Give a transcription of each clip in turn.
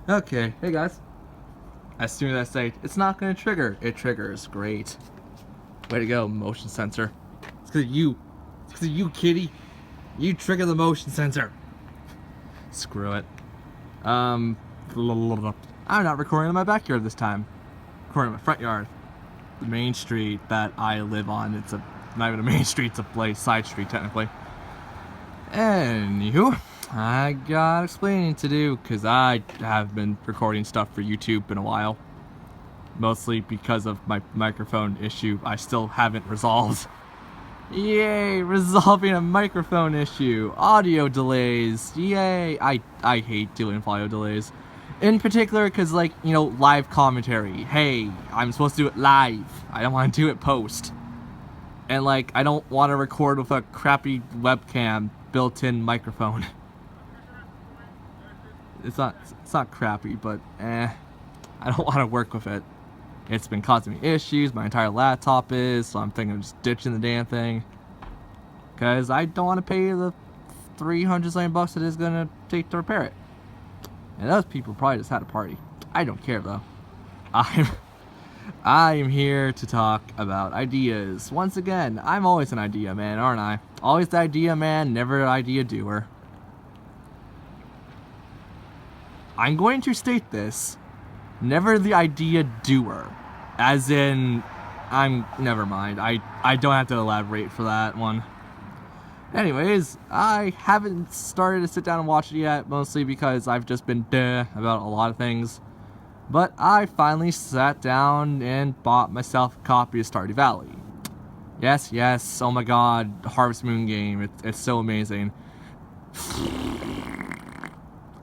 Okay, hey guys. As soon as I say it's not gonna trigger, it triggers. Great. Way to go, motion sensor. It's cause of you. It's cause of you, kitty. You trigger the motion sensor. Screw it. I'm not recording in my backyard this time. Recording in my front yard. The main street that I live on. It's not even a main street, it's a side street technically. Anywho, I got explaining to do because I have been recording stuff for YouTube in a while. Mostly because of my microphone issue I still haven't resolved. Yay, resolving a microphone issue. Audio delays. Yay. I hate doing audio delays. In particular because, like, live commentary. Hey, I'm supposed to do it live. I don't want to do it post. And, like, I don't want to record with a crappy webcam built-in microphone. It's not crappy, but I don't want to work with it. It's been causing me issues, my entire laptop is, so I'm thinking of just ditching the damn thing. Because I don't want to pay the 300 something bucks it is going to take to repair it. And those people probably just had a party. I don't care though. I'm here to talk about ideas. Once again, I'm always an idea man, aren't I? Always the idea man, never the idea doer. I'm going to state this. Never the idea doer. As in, never mind. I don't have to elaborate for that one. Anyways, I haven't started to sit down and watch it yet, mostly because I've just been about a lot of things. But I finally sat down and bought myself a copy of Stardew Valley. Yes, oh my god, Harvest Moon game, it's so amazing.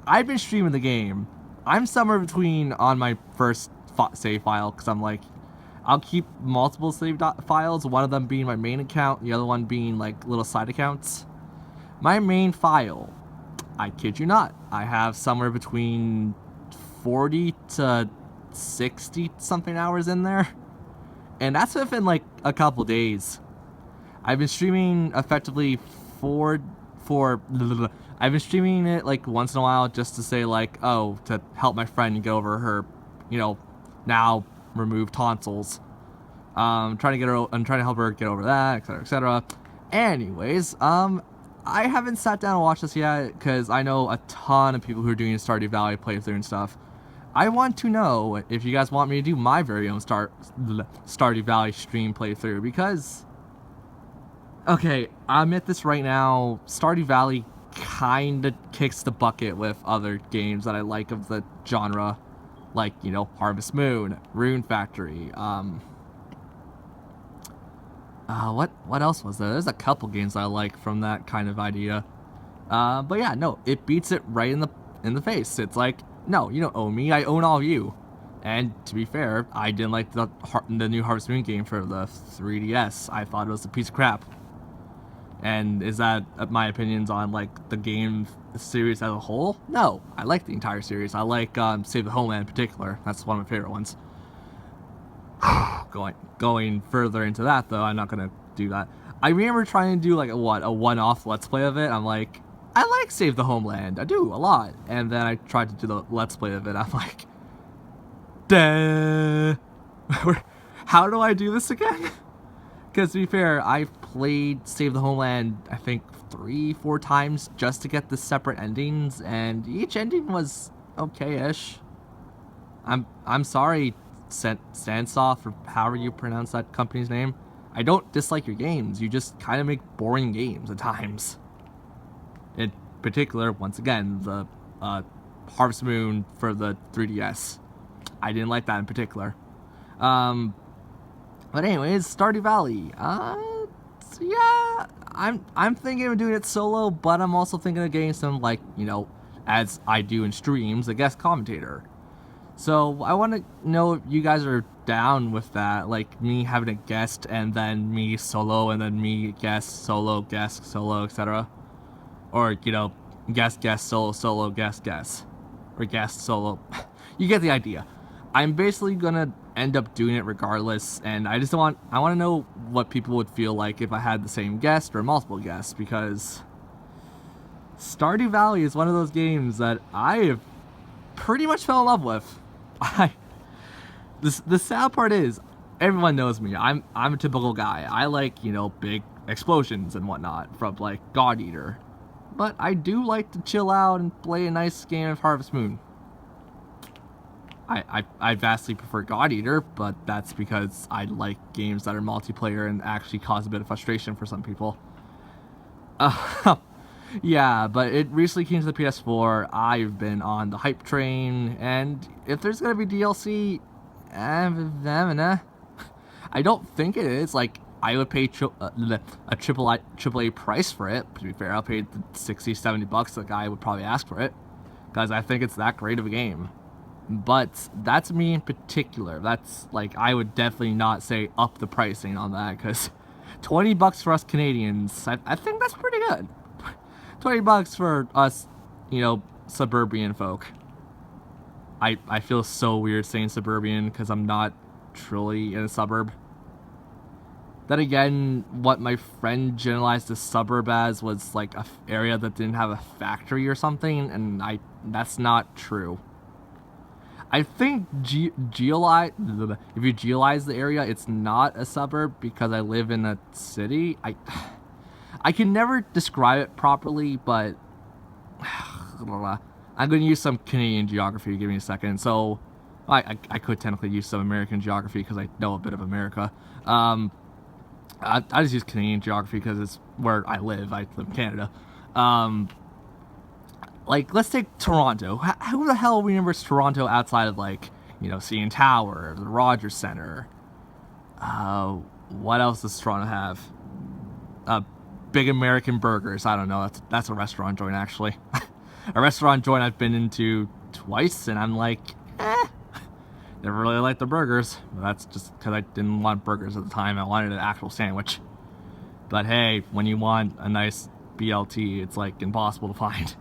I've been streaming the game. I'm somewhere between on my first save file, because I'm like, I'll keep multiple save files, one of them being my main account, the other one being like little side accounts. My main file, I kid you not, I have somewhere between 40 to 60 something hours in there. And that's within like a couple days. I've been streaming effectively I've been streaming it like once in a while just to say like, oh, to help my friend get over her, now removed tonsils. I'm trying to help her get over that, etc., etc. Anyways, I haven't sat down and watched this yet because I know a ton of people who are doing Stardew Valley playthrough and stuff. I want to know if you guys want me to do my very own Stardew Valley stream playthrough because, okay, I'll admit this right now, Stardew Valley kind of kicks the bucket with other games that I like of the genre, like, Harvest Moon, Rune Factory, what else was there? There's a couple games I like from that kind of idea. But yeah, no, it beats it right in the face. It's like, no, you don't own me, I own all of you. And to be fair, I didn't like the new Harvest Moon game for the 3DS. I thought it was a piece of crap. And is that my opinions on like the game series as a whole? No, I like the entire series. I like Save the Homeland in particular. That's one of my favorite ones. Going further into that though, I'm not gonna do that. I remember trying to do like a one-off Let's Play of it. I'm like, I like Save the Homeland. I do a lot. And then I tried to do the Let's Play of it. I'm like, duh. How do I do this again? Because to be fair, I've played Save the Homeland, I think 3-4 times just to get the separate endings, and each ending was okay-ish. I'm sorry, Sansoft, or however you pronounce that company's name. I don't dislike your games, you just kind of make boring games at times. In particular, once again, the Harvest Moon for the 3DS. I didn't like that in particular. But anyways, Stardew Valley. So yeah, I'm thinking of doing it solo, but I'm also thinking of getting some, like, as I do in streams, a guest commentator. So I want to know if you guys are down with that, like me having a guest and then me solo and then me guest, solo, etc. Or, guest, solo, guest. Or guest, solo. You get the idea. I'm basically gonna end up doing it regardless, and I want to know what people would feel like if I had the same guest or multiple guests, because Stardew Valley is one of those games that I have pretty much fell in love with. I the sad part is, everyone knows me. I'm a typical guy. I like, you know, big explosions and whatnot from like God Eater. But I do like to chill out and play a nice game of Harvest Moon. I vastly prefer God Eater, but that's because I like games that are multiplayer and actually cause a bit of frustration for some people. Yeah, but it recently came to the PS4. I've been on the hype train, and if there's gonna be DLC, I don't think it is. Like, I would pay a triple A price for it. To be fair, I'll pay the 60, 70 bucks the guy would probably ask for it, because I think it's that great of a game. But that's me in particular. That's like, I would definitely not say up the pricing on that, because 20 bucks for us Canadians, I think that's pretty good. 20 bucks for us, you know, suburban folk. I feel so weird saying suburban because I'm not truly in a suburb. Then again, what my friend generalized the suburb as was like a area that didn't have a factory or something, and that's not true. I think if you geolize the area, it's not a suburb because I live in a city. I can never describe it properly, but I'm going to use some Canadian geography. Give me a second. So, I could technically use some American geography because I know a bit of America. I just use Canadian geography because it's where I live. I live in Canada. Like, let's take Toronto. Who the hell remembers Toronto outside of, like, you know, CN Tower, the Rogers Center? What else does Toronto have? Big American Burgers. I don't know. That's a restaurant joint, actually. A restaurant joint I've been into twice, and I'm like, never really liked the burgers. But that's just because I didn't want burgers at the time. I wanted an actual sandwich. But hey, when you want a nice BLT, it's like impossible to find.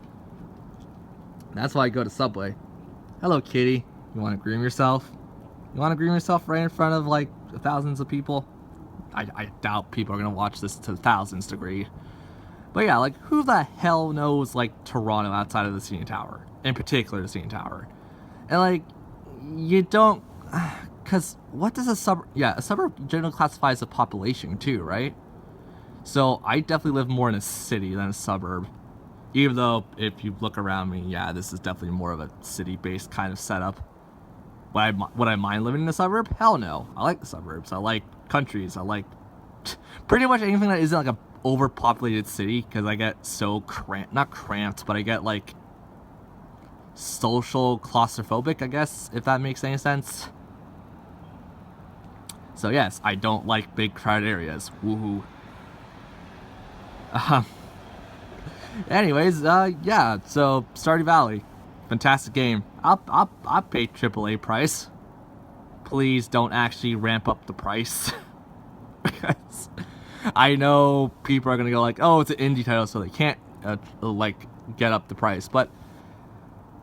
That's why I go to Subway. Hello, kitty. You want to groom yourself? You want to groom yourself right in front of like thousands of people? I doubt people are gonna watch this to the thousands degree. But yeah, like, who the hell knows, like, Toronto outside of the CN Tower? In particular, the CN Tower. And, like, you don't... Because what does a suburb... Yeah, a suburb generally classifies a population, too, right? So, I definitely live more in a city than a suburb. Even though, if you look around me, yeah, this is definitely more of a city-based kind of setup. Would I mind living in a suburb? Hell no. I like the suburbs. I like countries. I like pretty much anything that isn't like a overpopulated city, because I get so not cramped, but I get like social claustrophobic, I guess, if that makes any sense. So yes, I don't like big crowded areas. Woohoo. Anyways, yeah, so Stardew Valley, fantastic game. I'll pay AAA price. Please don't actually ramp up the price. Because I know people are gonna go like, oh, it's an indie title, so they can't like get up the price. But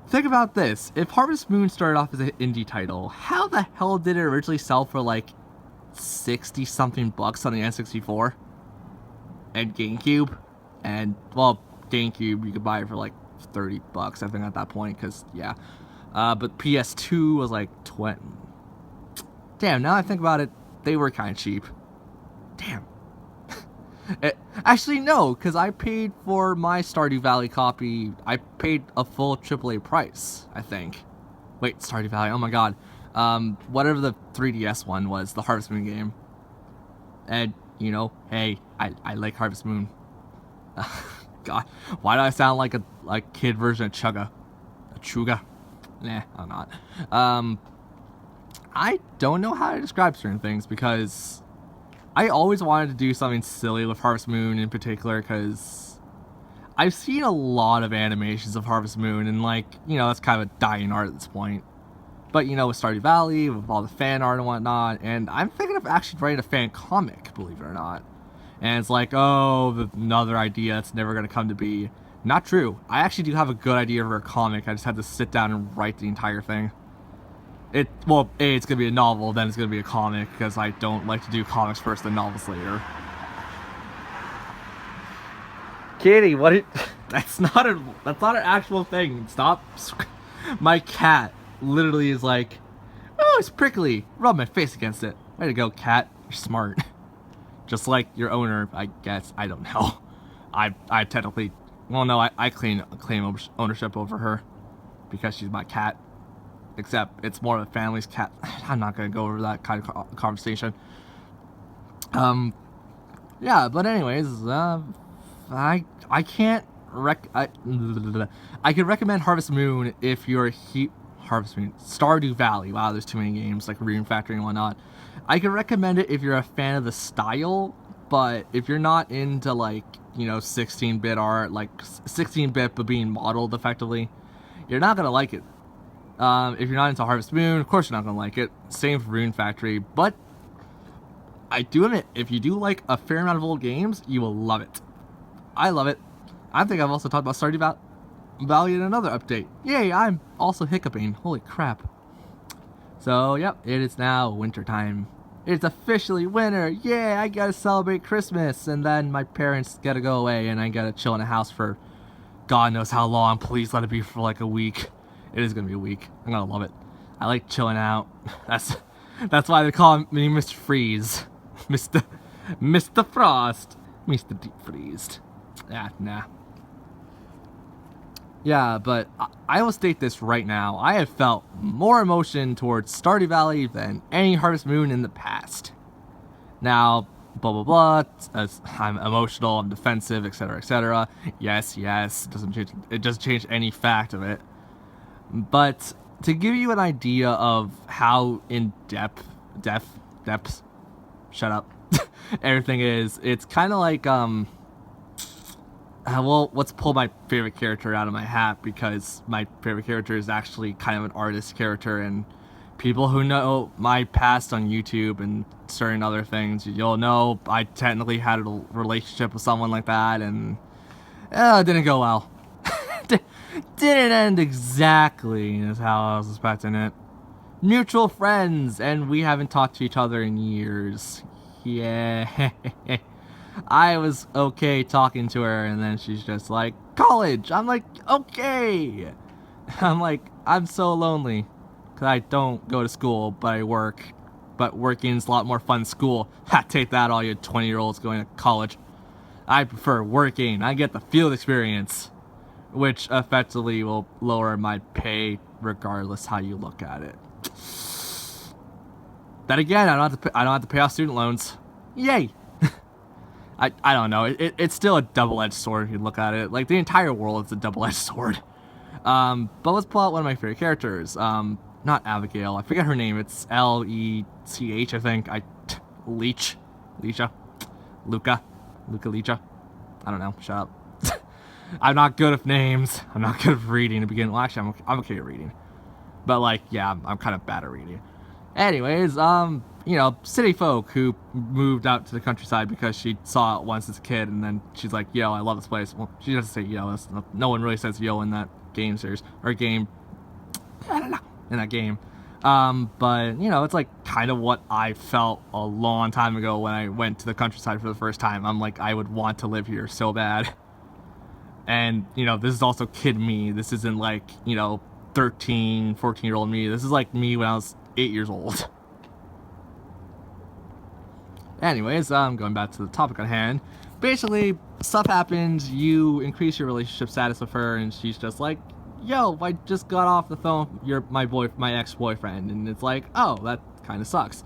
think about this: if Harvest Moon started off as an indie title, how the hell did it originally sell for like 60 something bucks on the N64 and GameCube? And well, GameCube you could buy it for like 30 bucks, I think, at that point. Because yeah, but PS2 was like 20. Damn, now I think about it, they were kind of cheap. Damn. Actually, no, because I paid for my Stardew Valley copy. I paid a full AAA price, I think. Wait, Stardew Valley, oh my god. Whatever the 3DS one was, the Harvest Moon game. And, you know, hey, I like Harvest Moon. God, why do I sound like a kid version of Chugga? A Chuga? Nah, I'm not. I don't know how to describe certain things, because I always wanted to do something silly with Harvest Moon in particular, because I've seen a lot of animations of Harvest Moon, and like, you know, that's kind of a dying art at this point. But, you know, with Stardew Valley, with all the fan art and whatnot, and I'm thinking of actually writing a fan comic, believe it or not. And it's like, oh, another idea that's never going to come to be. Not true. I actually do have a good idea for a comic. I just had to sit down and write the entire thing. Well, A, it's going to be a novel, then it's going to be a comic, because I don't like to do comics first and novels later. Kitty, what? That's not an actual thing. Stop. My cat literally is like, oh, it's prickly. Rub my face against it. Way to go, cat. You're smart. Just like your owner, I guess. I don't know. I technically, well, no, I claim ownership over her because she's my cat. Except it's more of a family's cat. I'm not gonna go over that kind of conversation. Yeah, but anyways, I can't I could recommend Harvest Moon if you're Harvest Moon, Stardew Valley. Wow, there's too many games like Rune Factory and whatnot. I could recommend it if you're a fan of the style, but if you're not into like 16-bit art, like 16-bit but being modeled effectively, you're not gonna like it. If you're not into Harvest Moon, of course you're not gonna like it. Same for Rune Factory, but I do admit, if you do like a fair amount of old games, you will love it. I love it. I think I've also talked about Stardew Valley in another update. Yay, I'm also hiccuping. Holy crap. So, yep, it is now winter time. It's officially winter. Yeah, I gotta celebrate Christmas. And then my parents gotta go away and I gotta chill in a house for God knows how long. Please let it be for like a week. It is gonna be a week. I'm gonna love it. I like chilling out. That's why they call me Mr. Freeze. Mr. Frost. Mr. Deep Freezed. Yeah, nah. Yeah, but I will state this right now. I have felt more emotion towards Stardew Valley than any Harvest Moon in the past. Now, blah blah blah. I'm emotional, I'm defensive, etc., etc. Yes, it doesn't change any fact of it. But to give you an idea of how in depth, shut up, everything is, it's kind of like well, let's pull my favorite character out of my hat, because my favorite character is actually kind of an artist character, and people who know my past on YouTube and certain other things, you'll know I technically had a relationship with someone like that, and it didn't go well. Didn't end exactly as how I was expecting it. Mutual friends, and we haven't talked to each other in years. Yeah. I was okay talking to her, and then she's just like, college! I'm like, okay! I'm like, I'm so lonely. Because I don't go to school, but I work. But working's a lot more fun than school. Ha, take that, all you 20-year-olds going to college. I prefer working. I get the field experience, which effectively will lower my pay regardless how you look at it. Then again, I don't have to pay off student loans. Yay! I don't know. It's still a double-edged sword if you look at it. Like, the entire world is a double-edged sword. But let's pull out one of my favorite characters. Not Abigail. I forget her name. It's Lech, I think. Lecha. Luca Lecha. I don't know. Shut up. I'm not good at names. I'm not good at reading to begin. Well, actually, I'm okay at reading. But, like, yeah, I'm kind of bad at reading. Anyways, city folk who moved out to the countryside because she saw it once as a kid, and then she's like, yo, I love this place. Well, she doesn't say yo. No one really says yo in that game series, or game. I don't know. In that game. But, it's like kind of what I felt a long time ago when I went to the countryside for the first time. I'm like, I would want to live here so bad. And, this is also kid me. This isn't like, 13, 14-year-old me. This is like me when I was 8 years old. Anyways, going back to the topic at hand. Basically, stuff happens, you increase your relationship status with her, and she's just like, yo, I just got off the phone, you're my ex-boyfriend, and it's like, oh, that kind of sucks.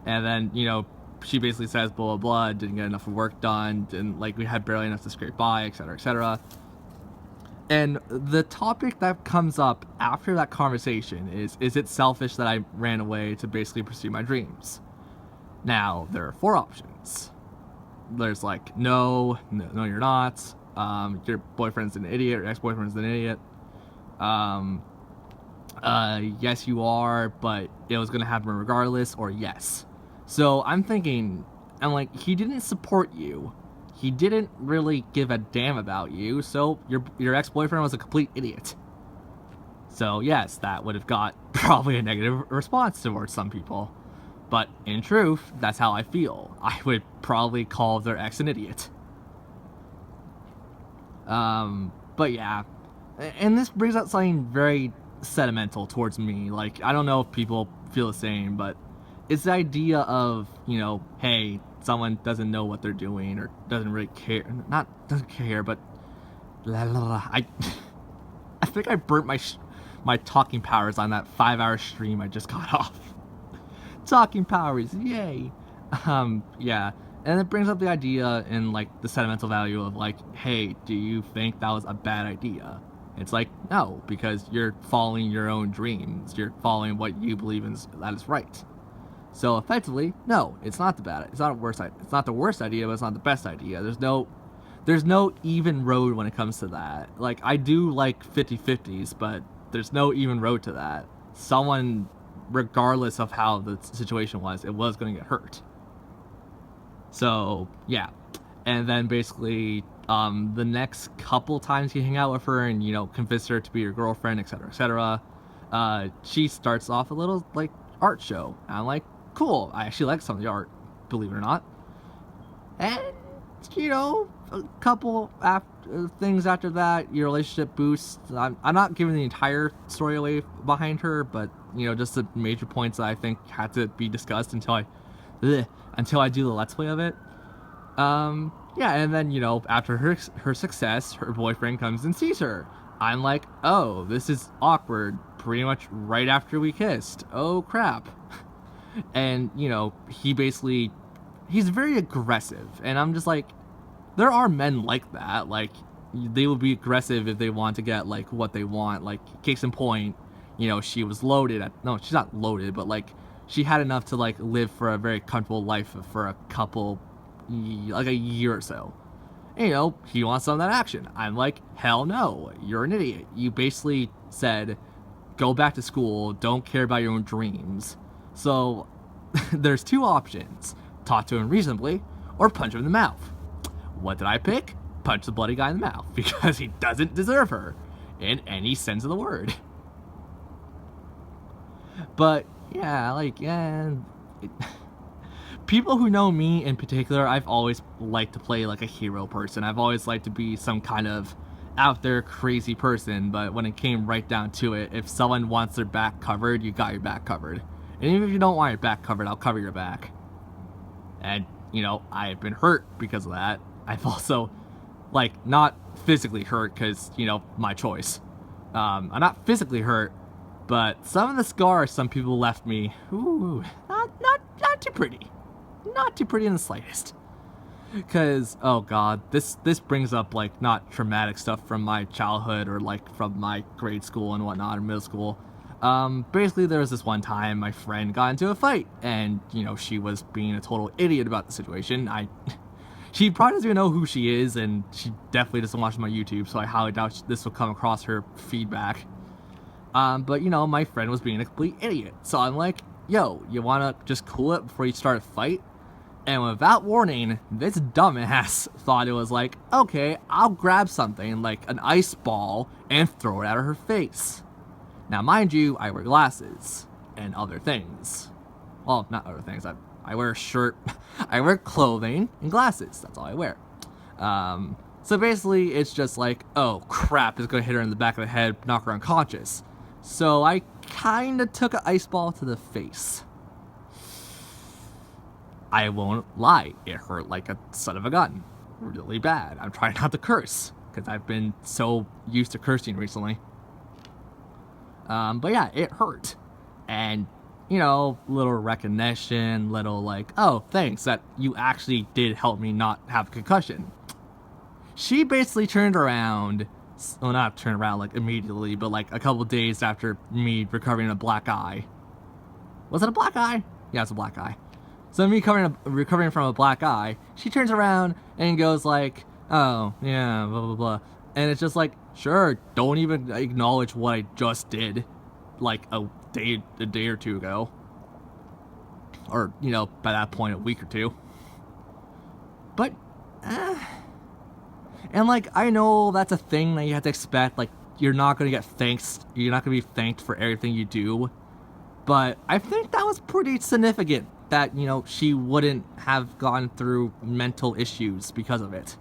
And then, she basically says, blah, blah, blah, didn't get enough work done, and, like, we had barely enough to scrape by, etc., etc. And the topic that comes up after that conversation is it selfish that I ran away to basically pursue my dreams? Now, there are 4 options. There's like, no, you're not. Your boyfriend's an idiot, your ex-boyfriend's an idiot. Yes, you are, but it was gonna happen regardless, or yes. So I'm thinking, he didn't support you. He didn't really give a damn about you, so your ex-boyfriend was a complete idiot. So yes, that would have got probably a negative response towards some people. But in truth, that's how I feel. I would probably call their ex an idiot. But yeah. And this brings up something very sentimental towards me. Like, I don't know if people feel the same, but it's the idea of, you know, hey, someone doesn't know what they're doing or doesn't really care. Not doesn't care, but I I think I burnt my talking powers on that 5-hour stream I just got off. Talking powers, yay. Yeah. And it brings up the idea and like the sentimental value of like, hey, do you think that was a bad idea? It's like, no, because you're following your own dreams. You're following what you believe in that is right. So effectively, no, it's not it's not the worst idea, but it's not the best idea. There's no even road when it comes to that. Like, I do like 50-50s, but there's no even road to that. Someone, regardless of how the situation was, it was going to get hurt. So, yeah. And then basically, the next couple times you hang out with her and, you know, convince her to be your girlfriend, etc., etc., she starts off a little, like, art show. And I'm like, cool. I actually like some of the art, believe it or not. And, you know, a couple things after that, your relationship boosts. I'm not giving the entire story away behind her, but, you know, just the major points that I think had to be discussed until I do the Let's Play of it. Yeah, and then, you know, after her success, her boyfriend comes and sees her. I'm like, oh, this is awkward. Pretty much right after we kissed. Oh, crap. And, you know, he's very aggressive. And I'm just like, there are men like that. Like, they will be aggressive if they want to get, like, what they want. Like, case in point, you know, she was loaded. No, she's not loaded, but, like, she had enough to, like, live for a very comfortable life for a couple, like, a year or so. And, you know, he wants some of that action. I'm like, hell no, you're an idiot. You basically said, go back to school, don't care about your own dreams. So, there's two options. Talk to him reasonably, or punch him in the mouth. What did I pick? Punch the bloody guy in the mouth, because he doesn't deserve her, in any sense of the word. But, yeah, like, yeah... People who know me in particular, I've always liked to play like a hero person. I've always liked to be some kind of out there crazy person, but when it came right down to it, if someone wants their back covered, you got your back covered. And even if you don't want your back covered, I'll cover your back. And, you know, I've been hurt because of that. I've also, like, not physically hurt because, you know, my choice. I'm not physically hurt, but some of the scars some people left me, ooh, not too pretty. Not too pretty in the slightest. Because, oh god, this brings up, like, not traumatic stuff from my childhood or, like, from my grade school and whatnot, or middle school. Basically, there was this one time my friend got into a fight, and, you know, she was being a total idiot about the situation. She probably doesn't even know who she is, and she definitely doesn't watch my YouTube, so I highly doubt this will come across her feedback. But, you know, my friend was being a complete idiot. So I'm like, yo, you wanna just cool it before you start a fight? And without warning, this dumbass thought it was like, okay, I'll grab something like an ice ball and throw it at her face. Now, mind you, I wear glasses and other things. Well, not other things. I wear a shirt, I wear clothing and glasses. That's all I wear. So basically, it's just like, oh crap, it's gonna hit her in the back of the head, knock her unconscious. So I kinda took an ice ball to the face. I won't lie, it hurt like a son of a gun. Really bad. I'm trying not to curse, because I've been so used to cursing recently. But yeah, it hurt. And, you know, little recognition, little like, oh, thanks that you actually did help me not have a concussion. She basically turned around, well, not turned around like immediately, but like a couple days after me recovering a black eye. Was it a black eye? Yeah, it's a black eye. So me recovering from a black eye, she turns around and goes like, oh, yeah, blah, blah, blah. And it's just like, sure, don't even acknowledge what I just did, like a day or two ago. Or, you know, by that point, a week or two. But, and like, I know that's a thing that you have to expect, like, you're not going to get thanks, you're not going to be thanked for everything you do. But I think that was pretty significant. That, you know, she wouldn't have gone through mental issues because of it.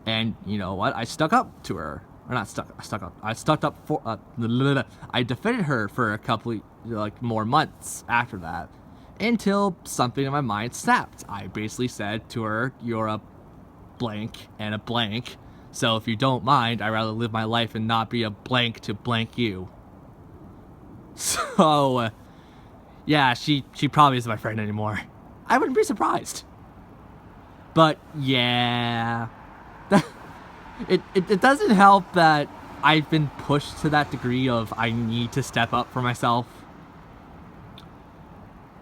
And, you know what? I stuck up to her. or not stuck. I stuck up for. I defended her for a couple like more months after that, until something in my mind snapped. I basically said to her, "You're a blank and a blank. So if you don't mind, I'd rather live my life and not be a blank to blank you." So, yeah, she probably isn't my friend anymore. I wouldn't be surprised. But yeah, it doesn't help that I've been pushed to that degree of I need to step up for myself.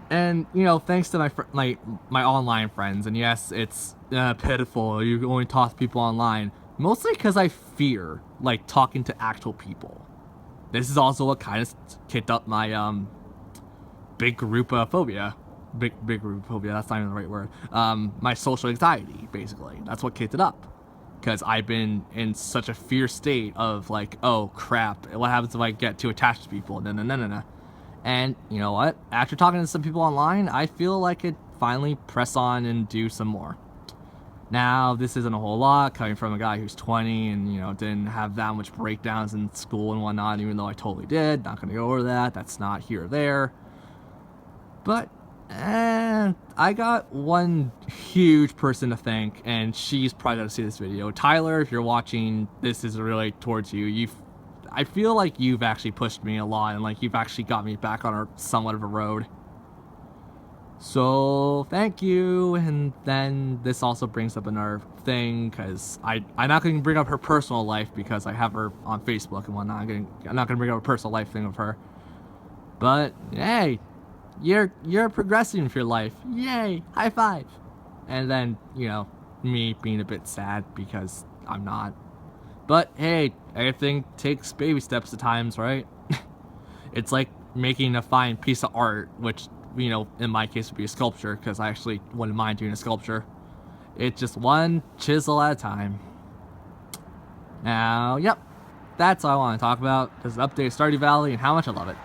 And, you know, thanks to my online friends, and yes, it's pitiful, you only talk to people online, mostly because I fear, like, talking to actual people. This is also what kind of kicked up my, big group phobia. Big group phobia, that's not even the right word. My social anxiety, basically. That's what kicked it up. Because I've been in such a fear state of, like, oh, crap, what happens if I get too attached to people? No. And you know what? After talking to some people online, I feel like I could finally press on and do some more. Now, this isn't a whole lot, coming from a guy who's 20 and, you know, didn't have that much breakdowns in school and whatnot, even though I totally did. Not going to go over that. That's not here or there. But, I got one huge person to thank, and she's probably going to see this video. Tyler, if you're watching, this is really towards you. I feel like you've actually pushed me a lot, and like you've actually got me back on a somewhat of a road. So thank you. And then this also brings up another thing, because I'm not going to bring up her personal life because I have her on Facebook and whatnot. I'm not going to bring up a personal life thing of her. But hey, you're progressing with your life. Yay! High five. And then, you know, me being a bit sad because I'm not. But hey, everything takes baby steps at times, right? It's like making a fine piece of art, which, you know, in my case would be a sculpture, because I actually wouldn't mind doing a sculpture. It's just one chisel at a time. Now, yep, that's all I want to talk about. This update Stardew Valley and how much I love it.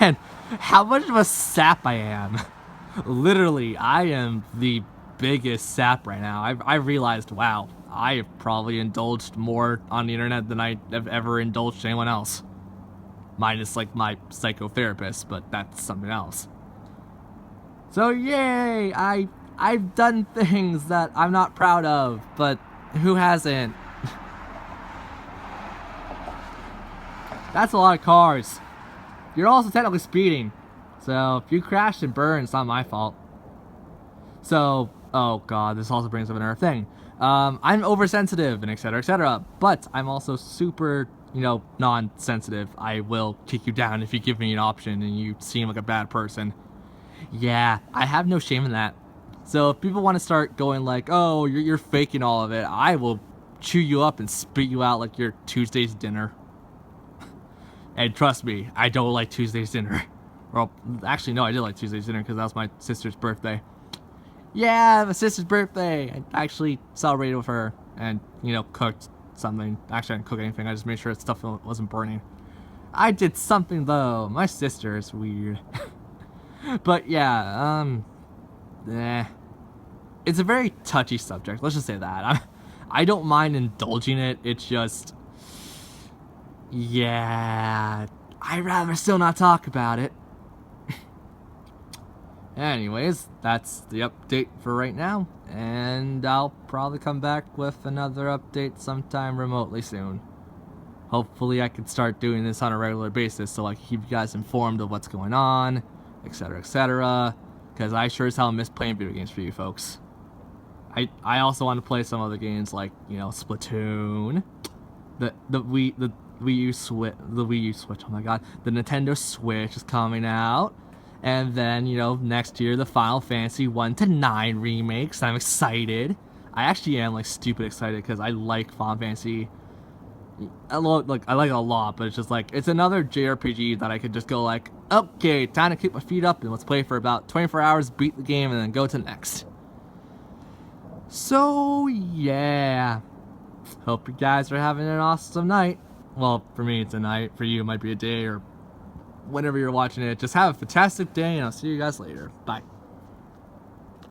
And how much of a sap I am. Literally, I am the biggest sap right now. I realized, wow, I have probably indulged more on the internet than I have ever indulged anyone else. Minus, like, my psychotherapist, but that's something else. So, yay! I've done things that I'm not proud of, but who hasn't? That's a lot of cars. You're also technically speeding. So, if you crash and burn, it's not my fault. So, oh god, this also brings up another thing. I'm oversensitive and etc. But I'm also super, you know, non-sensitive. I will kick you down if you give me an option and you seem like a bad person. Yeah, I have no shame in that. So if people want to start going like, oh, you're faking all of it, I will chew you up and spit you out like your Tuesday's dinner. And trust me, I don't like Tuesday's dinner. Well, actually, no, I did like Tuesday's dinner because that was my sister's birthday. Yeah, my sister's birthday. I actually celebrated with her and, you know, cooked something. Actually, I didn't cook anything. I just made sure that stuff wasn't burning. I did something, though. My sister is weird. But, yeah, it's a very touchy subject. Let's just say that. I don't mind indulging it. It's just, yeah, I'd rather still not talk about it. Anyways, that's the update for right now, and I'll probably come back with another update sometime remotely soon. Hopefully I can start doing this on a regular basis so I can keep you guys informed of what's going on, etc, because I sure as hell miss playing video games for you folks. I also want to play some other games like, you know, Splatoon, the Wii U Switch, oh my god, the Nintendo Switch is coming out. And then, you know, next year, the Final Fantasy 1-9 remakes. I'm excited. I actually am, like, stupid excited because I like Final Fantasy. I like it a lot, but it's just, like, it's another JRPG that I could just go, like, okay, time to kick my feet up and let's play for about 24 hours, beat the game, and then go to the next. So, yeah. Hope you guys are having an awesome night. Well, for me, it's a night. For you, it might be a day or whenever you're watching it. Just have a fantastic day, and I'll see you guys later. Bye.